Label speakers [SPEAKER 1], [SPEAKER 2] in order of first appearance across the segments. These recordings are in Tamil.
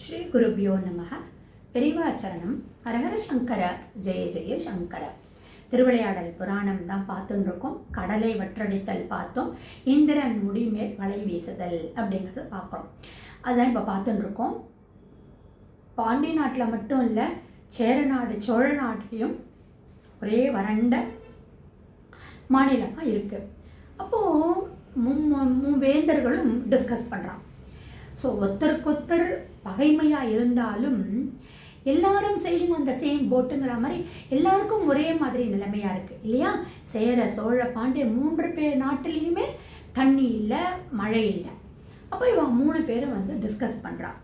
[SPEAKER 1] ஸ்ரீ குருபியோ நமக. பெரிவாச்சரணம். ஹரஹர சங்கர, ஜெய ஜெய சங்கர. திருவிளையாடல் புராணம் தான் பார்த்துன்னு இருக்கோம். கடலை வற்றடித்தல் பார்த்தோம். இந்திரன் முடிமேல் வலை வீசுதல் அப்படிங்கிறது பார்க்குறோம். அதுதான் இப்போ பார்த்துன்னு இருக்கோம். பாண்டிய நாட்டில் மட்டும் இல்லை, சேர நாடு சோழ நாட்டிலையும் ஒரே வறண்ட மாநிலமாக இருக்குது. அப்போது வேந்தர்களும் டிஸ்கஸ் பண்ணுறான். ஸோ ஒருத்தருக்கொத்தர் பகைமையாக இருந்தாலும் எல்லாரும் செய்யும் அந்த சேம் போட்டுங்கிற மாதிரி எல்லாருக்கும் ஒரே மாதிரி நிலைமையாக இருக்குது இல்லையா? சேர சோழ பாண்டியர் 3 பேர் நாட்டிலையுமே தண்ணி இல்லை, மழை இல்லை. அப்போ இவன் 3 பேரும் வந்து டிஸ்கஸ் பண்ணுறான்.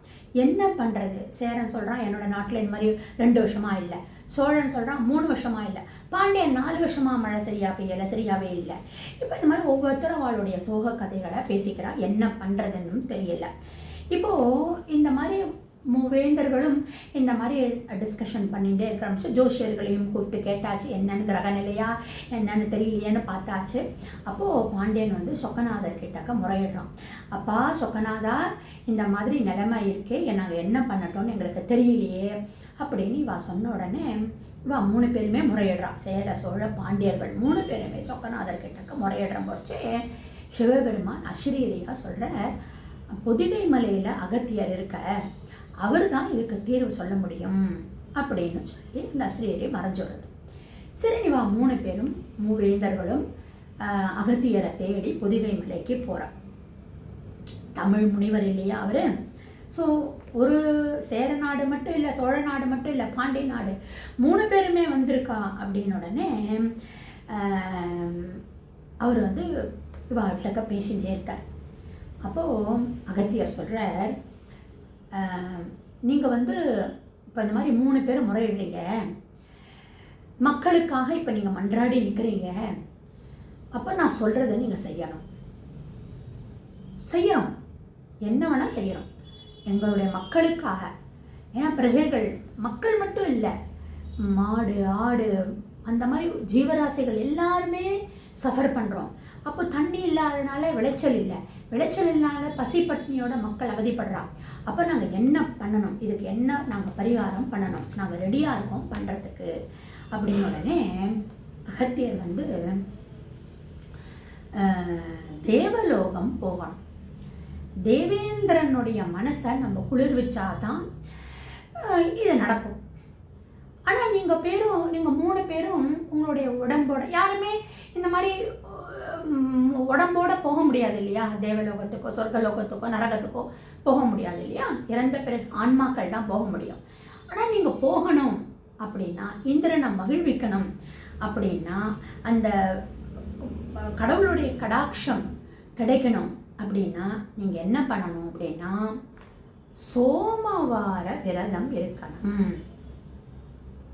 [SPEAKER 1] என்ன பண்ணுறது? சேரன் சொல்கிறான் என்னோட நாட்டில் இந்த மாதிரி 2 வருஷமாக இல்லை. சோழன் சொல்கிறான் 3 வருஷமாக இல்லை. பாண்டியன் 4 வருஷமாக மழை சரியாக பெய்யலை, சரியாகவே இல்லை. இப்போ இந்த மாதிரி ஒவ்வொருத்தரும் அவளுடைய சோக கதைகளை பேசிக்கிறான். என்ன பண்ணுறதுன்னு தெரியல. இப்போது இந்த மாதிரி வேந்தர்களும் இந்த மாதிரி டிஸ்கஷன் பண்ணிகிட்டே இருக்கிற ஜோஷியர்களையும் கூப்பிட்டு கேட்டாச்சு, என்னன்னு கிரக நிலையா என்னன்னு தெரியலையேன்னு பார்த்தாச்சு. அப்போது பாண்டியன் வந்து சொக்கநாதர் கிட்டக்க முறையிடுறான். அப்பா சொக்கநாதா, இந்த மாதிரி நிலைமை இருக்கே, நாங்கள் என்ன பண்ணட்டோன்னு எங்களுக்கு தெரியலையே அப்படின்னு இவா சொன்ன உடனே இவா 3 பேருமே முறையிடுறான். சேர சோழ பாண்டியர்கள் 3 பேருமே சொக்கநாதர் கிட்டக்க முறையிடுற போச்சு. சிவபெருமான் அஸ்ரீரியாக சொல்கிற, பொதிகை மலையில் அகத்தியர் இருக்க, அவர் தான் இதுக்கு தீர்வு சொல்ல முடியும் அப்படின்னு சொல்லி இந்த அஸ்ரீரியை மறைஞ்சுடுறது. சரி, நீவா 3 பேரும் மூவேந்தர்களும் அகத்தியரை தேடி பொதிகை மலைக்கு போகிறார். தமிழ் முனிவர் இல்லையா அவர்? ஸோ ஒரு சேர நாடு மட்டும் இல்லை, சோழ நாடு மட்டும் இல்லை, பாண்டிய நாடு 3 பேருமே வந்திருக்கா அப்படின்னு உடனே அவர் வந்து இவாகிட்ட பேசிகிட்டே இருக்கார். அப்போது அகத்தியர் சொல்கிறார், நீங்கள் வந்து இப்போ இந்த மாதிரி 3 பேர் முறையிடுறீங்க, மக்களுக்காக இப்போ நீங்கள் மன்றாடி நிற்கிறீங்க. அப்போ நான் சொல்கிறத நீங்கள் செய்யணும். என்ன வேணால் செய்யணும் எங்களுடைய மக்களுக்காக. ஏன்னா பிரஜைகள், மக்கள் மட்டும் இல்லை, மாடு ஆடு அந்த மாதிரி ஜீவராசிகள் எல்லாருமே சஃபர் பண்ணுறோம். அப்போ தண்ணி இல்லாதனால விளைச்சல் இல்லை, விளைச்சல் இல்லாத பசி பட்டினியோட மக்கள் அவதிப்படுறான். அப்போ நாங்கள் என்ன பண்ணணும், இதுக்கு என்ன நாங்கள் பரிகாரம் பண்ணணும், நாங்கள் ரெடியாக இருக்கோம் பண்ணுறதுக்கு அப்படின்னு உடனே அகத்தியர் வந்து தேவலோகம் போகணும். தேவேந்திரனுடைய மனசை நம்ம குளிர்விச்சாதான் இது நடக்கும். ஆனால் நீங்கள் 3 பேரும் உங்களுடைய உடம்போட யாருமே இந்த மாதிரி உடம்போட போக முடியாது இல்லையா? தேவலோகத்துக்கோ சொர்க்கலோகத்துக்கோ நரகத்துக்கோ போக முடியாது இல்லையா? இறந்த பிறகு ஆன்மாக்கள் தான் போக முடியும். ஆனால் நீங்கள் போகணும் அப்படின்னா, இந்திரனை மகிழ்விக்கணும் அப்படின்னா, அந்த கடவுளுடைய கடாட்சம் கிடைக்கணும் அப்படின்னா நீங்கள் என்ன பண்ணணும் அப்படின்னா, சோமவார விரதம் இருக்கணும்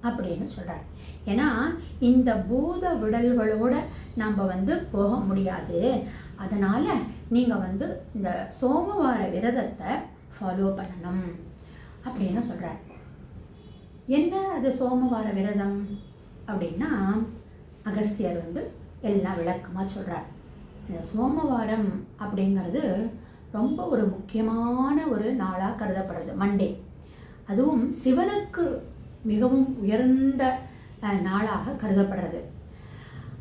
[SPEAKER 1] அப்படின்னு சொல்கிறார். ஏன்னா இந்த பூத விடல்களோட நம்ம வந்து போக முடியாது. அதனால் நீங்கள் வந்து இந்த சோமவார விரதத்தை ஃபாலோ பண்ணணும் அப்படின்னு சொல்கிறார். என்ன அது சோமவார விரதம் அப்படின்னா, அகஸ்தியர் வந்து எல்லாம் விளக்கமாக சொல்கிறார். இந்த சோமவாரம் அப்படிங்கிறது ரொம்ப ஒரு முக்கியமான ஒரு நாளாக கருதப்படுறது. மண்டே, அதுவும் சிவனுக்கு மிகவும் உயர்ந்த நாளாக கருதப்படுறது.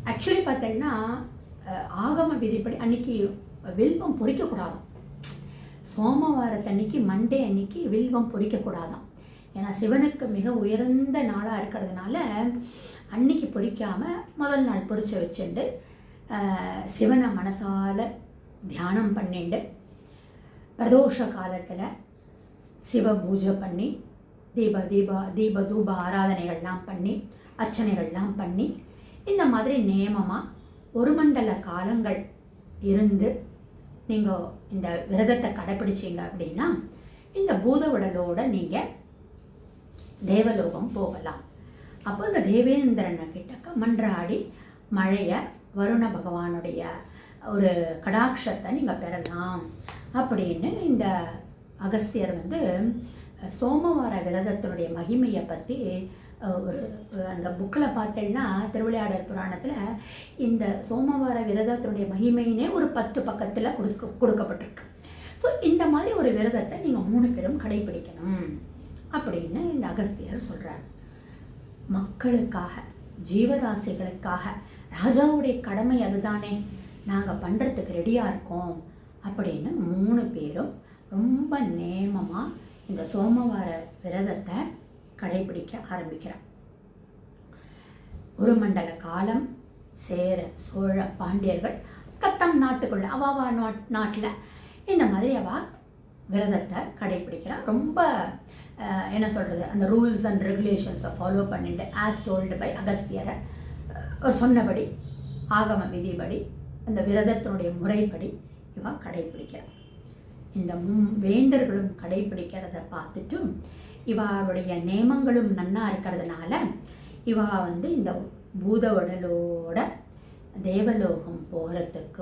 [SPEAKER 1] ஆக்சுவலி பார்த்தீங்கன்னா ஆகம விதிப்படி அன்னைக்கு வில்வம் பொறிக்கக்கூடாதான். சோமவாரத்தன்னைக்கு மண்டே அன்னைக்கு வில்வம் பொறிக்கக்கூடாதான். ஏன்னா சிவனுக்கு மிக உயர்ந்த நாளாக இருக்கிறதுனால அன்னைக்கு பொறிக்காமல் முதல் நாள் பொறிச்ச வச்சுண்டு சிவனை மனசால தியானம் பண்ணிண்டு பிரதோஷ காலத்தில் சிவ பூஜை பண்ணி தீப தூப ஆராதனைகள்லாம் பண்ணி அர்ச்சனைகள்லாம் பண்ணி இந்த மாதிரி நியமமாக 1 மண்டல காலங்கள் இருந்து நீங்கள் இந்த விரதத்தை கடைப்பிடிச்சிங்க அப்படின்னா இந்த பூத உடலோடு நீங்கள் தேவலோகம் போகலாம். அப்போ இந்த தேவேந்திரனை கிட்டக்க மன்றாடி மழையை, வருண பகவானுடைய ஒரு கடாட்சத்தை நீங்கள் பெறலாம் அப்படின்னு இந்த அகஸ்தியர் வந்து சோமவார விரதத்தினுடைய மகிமையை பற்றி ஒரு அந்த புக்கில் பார்த்தேன்னா திருவிளையாடல் புராணத்தில் இந்த சோமவார விரதத்தினுடைய மகிமையினே ஒரு 10 பக்கத்தில் கொடுக்கப்பட்டிருக்கு. ஸோ இந்த மாதிரி ஒரு விரதத்தை நீங்கள் 3 பேரும் கடைபிடிக்கணும் அப்படின்னு இந்த அகஸ்தியர் சொல்கிறார். மக்களுக்காக, ஜீவராசிகளுக்காக, ராஜாவுடைய கடமை அதுதானே, நாங்கள் பண்ணுறதுக்கு ரெடியாக இருக்கோம் அப்படின்னு 3 பேரும் ரொம்ப நேமமாக இந்த சோமவார விரதத்தை கடைபிடிக்க ஆரம்பிக்கிறார். ஒரு மண்டல காலம் சேர, சோழ, பாண்டியர்கள் தத்தம் நாட்டுக்குள்ள அவாவா நாட்டில் இந்த மாதிரி விரதத்தை கடைபிடிக்கிறான். ரொம்ப என்ன சொல்கிறது, அந்த ரூல்ஸ் அண்ட் ரெகுலேஷன்ஸை ஃபாலோ பண்ணிட்டு ஆஸ் டோல்டு பை அகஸ்தியரை சொன்னபடி ஆகம விதிபடி அந்த விரதத்தினுடைய முறைப்படி கடைபிடிக்கிறான். இந்த வேந்தர்களும் கடைபிடிக்கிறத பார்த்துட்டு இவளுடைய நேமங்களும் நன்னா இருக்கிறதுனால இந்த பூத உடலோட தேவலோகம் போகிறதுக்கு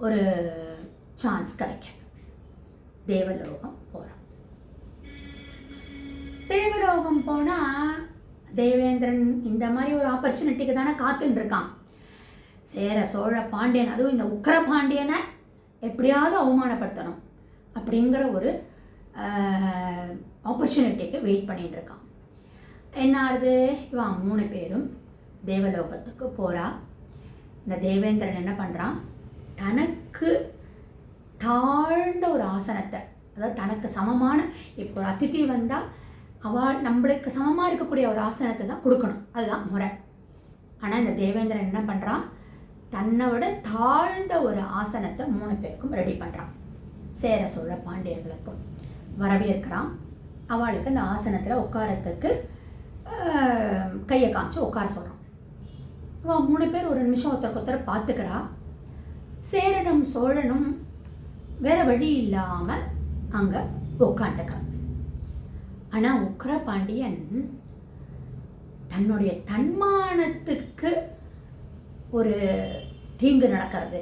[SPEAKER 1] ஒரு சான்ஸ் கிடைக்கிறது. தேவலோகம் போகிறோம். தேவலோகம் போனால் தேவேந்திரன் இந்த மாதிரி ஒரு ஆப்பர்ச்சுனிட்டிக்கு தானே காத்துன்னு இருக்கான். சேர, சோழ, பாண்டியன், அதுவும் இந்த உக்கர பாண்டியனை எப்படியாவது அவமானப்படுத்தணும் அப்படிங்கிற ஒரு ஆப்பர்ச்சுனிட்டிக்கு வெயிட் பண்ணிட்டு இருக்கான். என்ன ஆகுது, இவன் 3 பேரும் தேவலோகத்துக்கு போகிறா. இந்த தேவேந்திரன் என்ன பண்ணுறான், தனக்கு தாழ்ந்த ஒரு ஆசனத்தை, அதாவது தனக்கு சமமான, இப்போ ஒரு அதிதி வந்தால் அவள் நம்மளுக்கு சமமாக இருக்கக்கூடிய ஒரு ஆசனத்தை தான் கொடுக்கணும், அதுதான் முறை. ஆனால் இந்த தேவேந்திரன் என்ன பண்ணுறான், தன்னோட தாழ்ந்த ஒரு ஆசனத்தை 3 பேருக்கும் ரெடி பண்ணுறான். சேர, சோழ, பாண்டியர்களுக்கும் வரவேற்கிறான். அவளுக்கு அந்த ஆசனத்தில் உட்காரத்துக்கு கையை காமிச்சு உட்கார சொல்கிறான். அவள் 3 பேர் ஒரு நிமிஷம் ஒருத்தர் பார்த்துக்கிறா. சேரனும் சோழனும் வேற வழி இல்லாமல் அங்கே உட்காந்துக்கிறான். ஆனால் உக்கிர பாண்டியன் தன்னுடைய தன்மானத்துக்கு ஒரு தீங்கு நடக்கிறது,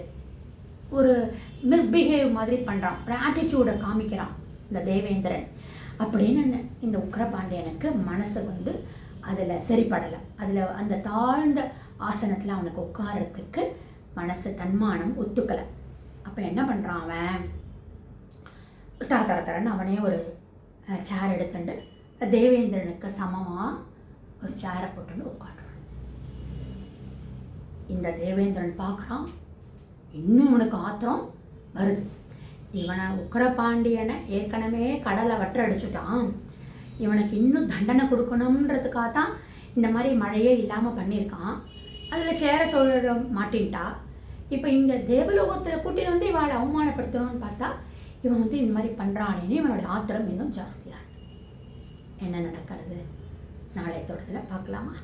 [SPEAKER 1] ஒரு மிஸ்பிஹேவ் மாதிரி பண்ணுறான், ஒரு ஆட்டிடியூடை காமிக்கிறான் இந்த தேவேந்திரன் அப்படின்னு இந்த உக்கிரபாண்டியனுக்கு மனசு அதில் சரிப்படலை. அதில் அந்த தாழ்ந்த ஆசனத்தில் அவனுக்கு உட்காரத்துக்கு மனசு தன்மானம் ஒத்துக்கலை. அப்போ என்ன பண்ணுறான், அவன் தரன்னு அவனே ஒரு சேர் எடுத்துட்டு தேவேந்திரனுக்கு சமமாக ஒரு சேரை போட்டுன்னு உட்காடுறான். இந்த தேவேந்திரன் பார்க்குறான், இன்னும் இவனுக்கு ஆத்திரம் வருது. இவனை உக்கிரபாண்டியனை ஏற்கனவே கடலை வற்றடிச்சுட்டான், இவனுக்கு இன்னும் தண்டனை கொடுக்கணுன்றதுக்காக தான் இந்த மாதிரி மழையே இல்லாமல் பண்ணியிருக்கான். அதில் சேர சோழ மாட்டின்ட்டா. இப்போ இந்த தேவலோகத்தில் கூட்டின்னு வந்து இவளை அவமானப்படுத்தணும்னு பார்த்தா இவன் இந்த மாதிரி பண்ணுறானேன்னு இவனோட ஆத்திரம் இன்னும் ஜாஸ்தியாக இருக்குது. என்ன நடக்கிறது நாளை தொடர்பில் பார்க்கலாமா?